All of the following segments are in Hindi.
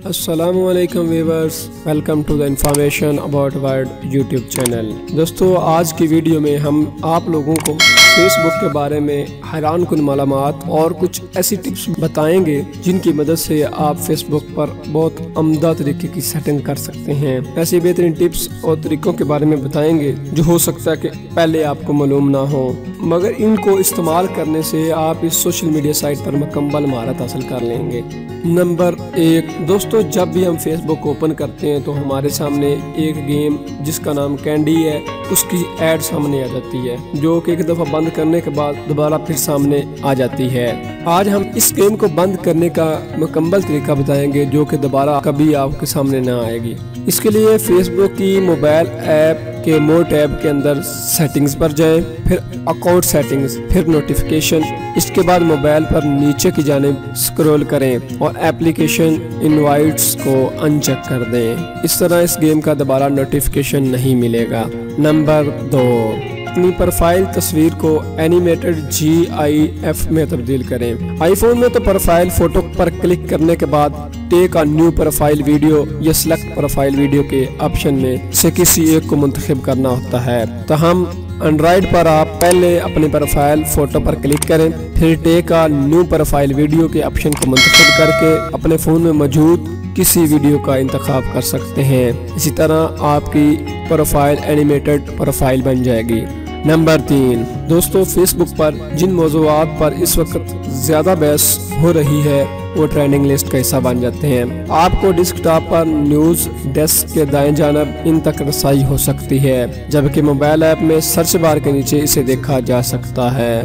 अस्सलामुअलैकुम viewers, welcome to the information about world YouTube channel. दोस्तों, आज की वीडियो में हम आप लोगों को फेसबुक के बारे में हैरानकुन मालूमात और कुछ ऐसी टिप्स बताएंगे जिनकी मदद से आप फेसबुक पर बहुत उम्दा तरीके की सेटिंग कर सकते हैं। ऐसी बेहतरीन टिप्स और तरीकों के बारे में बताएंगे जो हो सकता है कि पहले आपको मालूम ना हो, मगर इनको इस्तेमाल करने से आप इस सोशल मीडिया साइट पर मुकम्मल महारत हासिल कर लेंगे। नंबर 1, दोस्तों, जब भी हम फेसबुक ओपन करते हैं तो हमारे सामने एक गेम जिसका नाम कैंडी है, उसकी ऐड सामने आ जाती है, जो कि एक दफ़ा बंद करने के बाद दोबारा फिर सामने आ जाती है। आज हम इस गेम को बंद करने का मुकम्मल तरीका बताएंगे जो कि दोबारा कभी आपके सामने ना आएगी। इसके लिए फेसबुक की मोबाइल ऐप के मोर टैब के अंदर सेटिंग्स पर जाएं, फिर अकाउंट सेटिंग्स, फिर नोटिफिकेशन। इसके बाद मोबाइल पर नीचे की जानिब स्क्रॉल करें और एप्लीकेशन इनवाइट्स को अनचेक कर दें। इस तरह इस गेम का दोबारा नोटिफिकेशन नहीं मिलेगा। नंबर 2, अपनी प्रोफाइल तस्वीर को एनिमेटेड GIF में तब्दील करें। आईफोन में तो प्रोफाइल फोटो पर क्लिक करने के बाद take a new profile video या सिलेक्ट प्रोफाइल वीडियो के ऑप्शन में से किसी एक को मुंतखब करना होता है। तो हम एंड्रॉइड पर आप पहले अपने प्रोफाइल फोटो पर क्लिक करें, फिर take a new profile video के ऑप्शन को मुंतखब करके अपने फ़ोन में मौजूद किसी वीडियो का इंतखाब कर सकते हैं। इसी तरह आपकी प्रोफाइल एनिमेटेड प्रोफाइल बन जाएगी। नंबर 3, दोस्तों, फेसबुक पर जिन मौज़ूआत पर इस वक्त ज़्यादा बहस हो रही है वो ट्रेंडिंग लिस्ट का हिस्सा बन जाते हैं। आपको डेस्कटॉप पर न्यूज़ डेस्क के दाएं जानब इन तक रसाई हो सकती है, जबकि मोबाइल ऐप में सर्च बार के नीचे इसे देखा जा सकता है।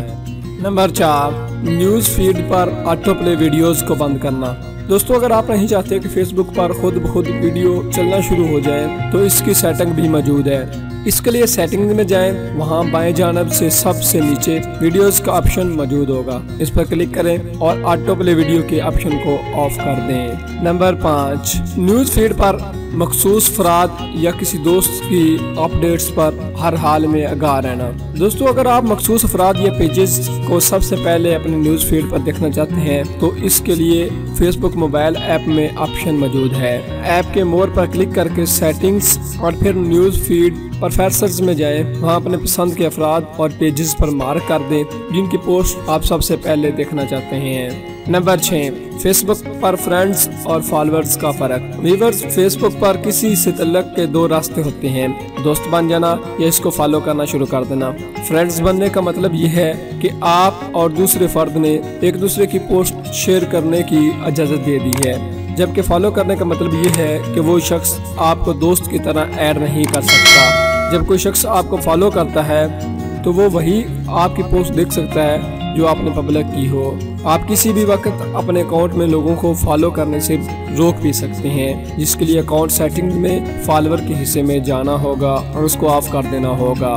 नंबर 4, न्यूज़ फीड पर ऑटो प्ले वीडियोज़ को बंद करना। दोस्तों, अगर आप नहीं चाहते कि फेसबुक पर खुद ब खुद वीडियो चलना शुरू हो जाए तो इसकी सेटिंग भी मौजूद है। इसके लिए सेटिंग में जाएं, वहां बाएं जानब से सबसे नीचे वीडियोस का ऑप्शन मौजूद होगा, इस पर क्लिक करें और ऑटो प्ले वीडियो के ऑप्शन को ऑफ कर दें। नंबर 5, न्यूज़ फीड पर मखसूस अफराद या किसी दोस्त की अपडेट्स पर हर हाल में आगाह रहना। दोस्तों, अगर आप मखसूस अफराद या पेजेस को सबसे पहले अपने न्यूज़ फीड पर देखना चाहते हैं तो इसके लिए फेसबुक मोबाइल ऐप में ऑप्शन मौजूद है। ऐप के मोर पर क्लिक करके सेटिंग्स और फिर न्यूज़ फीड प्रेफरेंसेस में जाएं, वहां अपने पसंद के अफराद और पेजेस पर मार्क कर दें जिनकी पोस्ट आप सबसे पहले देखना चाहते हैं। नंबर 6, फेसबुक पर फ्रेंड्स और फॉलोअर्स का फर्क। व्यूअर्स, फेसबुक पर किसी से तल्लुक के 2 रास्ते होते हैं, दोस्त बन जाना या इसको फॉलो करना शुरू कर देना। फ्रेंड्स बनने का मतलब यह है कि आप और दूसरे फर्द ने एक दूसरे की पोस्ट शेयर करने की इजाज़त दे दी है, जबकि फॉलो करने का मतलब ये है कि वो शख्स आपको दोस्त की तरह ऐड नहीं कर सकता। जब कोई शख्स आपको फॉलो करता है तो वो वही आपकी पोस्ट देख सकता है जो आपने पब्लिक की हो। आप किसी भी वक्त अपने अकाउंट में लोगों को फॉलो करने से रोक भी सकते हैं, जिसके लिए अकाउंट सेटिंग में फॉलोअर के हिस्से में जाना होगा और उसको ऑफ कर देना होगा।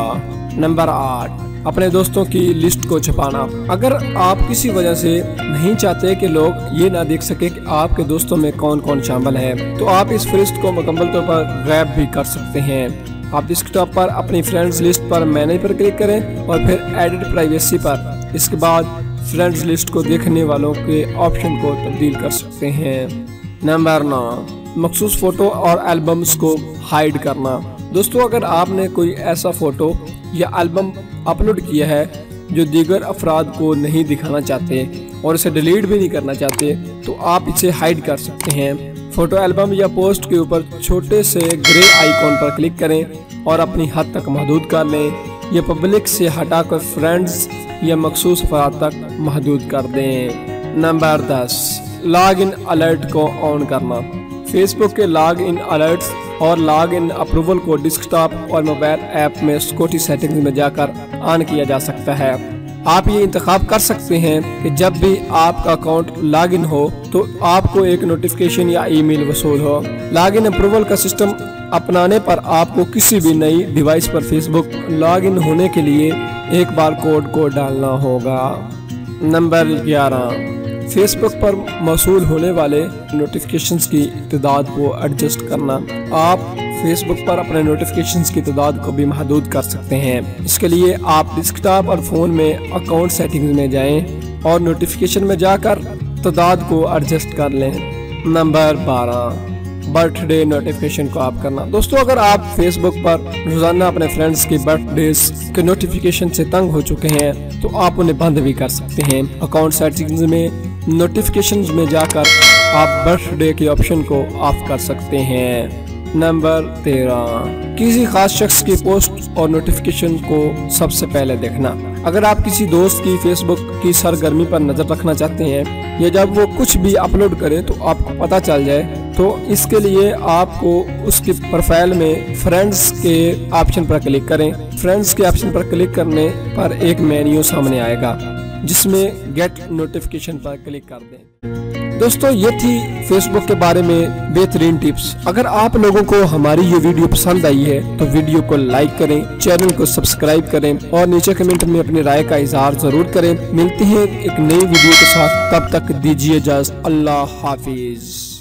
नंबर 8, अपने दोस्तों की लिस्ट को छुपाना। अगर आप किसी वजह से नहीं चाहते कि लोग ये ना देख सके कि आपके दोस्तों में कौन कौन शामिल है, तो आप इस फहरिस्त को मुकम्मल तौर पर गायब भी कर सकते हैं। आप डेस्कटॉप पर अपनी फ्रेंड्स लिस्ट पर मैनेज पर क्लिक करें और फिर एडिट प्राइवेसी पर। इसके बाद फ्रेंड्स लिस्ट को देखने वालों के ऑप्शन को तब्दील कर सकते हैं। नंबर 9, मखसूस फोटो और एल्बम्स को हाइड करना। दोस्तों, अगर आपने कोई ऐसा फोटो या एल्बम अपलोड किया है जो दीगर अफराद को नहीं दिखाना चाहते और इसे डिलीट भी नहीं करना चाहते तो आप इसे हाइड कर सकते हैं। फोटो एल्बम या पोस्ट के ऊपर छोटे से ग्रे आइकॉन पर क्लिक करें और अपनी हद तक महदूद कर लें। ये पब्लिक से हटाकर फ्रेंड्स या मखसूस अफराद तक महदूद कर दें। नंबर 10, लॉग इन अलर्ट को ऑन करना। फेसबुक के लॉग इन अलर्ट्स और लॉग इन अप्रूवल को डेस्कटॉप और मोबाइल ऐप में सिक्योरिटी सेटिंग्स में जाकर ऑन किया जा सकता है। आप ये इंतखाब कर सकते हैं कि जब भी आपका अकाउंट लॉग इन हो तो आपको एक नोटिफिकेशन या ईमेल वसूल हो। लॉग इन अप्रूवल का सिस्टम अपनाने पर आपको किसी भी नई डिवाइस पर फेसबुक लॉग इन होने के लिए एक बार कोड को डालना होगा। नंबर 11, फेसबुक पर मौसूल होने वाले नोटिफिकेशंस की तादाद को एडजस्ट करना। आप फेसबुक पर अपने नोटिफिकेशंस की तादाद को भी महदूद कर सकते हैं। इसके लिए आप डेस्कटॉप और फ़ोन में अकाउंट सेटिंग्स में जाएं और नोटिफिकेशन में जाकर तादाद को एडजस्ट कर लें। नंबर 12, बर्थडे नोटिफिकेशन को ऑफ करना। दोस्तों अगर आप फेसबुक पर रोजाना अपने फ्रेंड्स की बर्थडेज के नोटिफिकेशन से तंग हो चुके हैं तो आप उन्हें बंद भी कर सकते हैं। अकाउंट सेटिंग्स में नोटिफिकेशंस में जाकर आप बर्थडे के ऑप्शन को ऑफ कर सकते हैं। नंबर 13, किसी खास शख्स की पोस्ट और नोटिफिकेशन को सबसे पहले देखना। अगर आप किसी दोस्त की फेसबुक की सरगर्मी पर नजर रखना चाहते हैं या जब वो कुछ भी अपलोड करे तो आपको पता चल जाए, तो इसके लिए आपको उसकी प्रोफाइल में फ्रेंड्स के ऑप्शन पर क्लिक करें। फ्रेंड्स के ऑप्शन पर क्लिक करने पर एक मेन्यू सामने आएगा जिसमें गेट नोटिफिकेशन पर क्लिक कर दें। दोस्तों ये थी फेसबुक के बारे में बेहतरीन टिप्स। अगर आप लोगों को हमारी ये वीडियो पसंद आई है तो वीडियो को लाइक करें, चैनल को सब्सक्राइब करें और नीचे कमेंट में अपनी राय का इजहार जरूर करें। मिलते हैं एक नई वीडियो के साथ, तब तक दीजिए इजाज़त। अल्लाह हाफिज।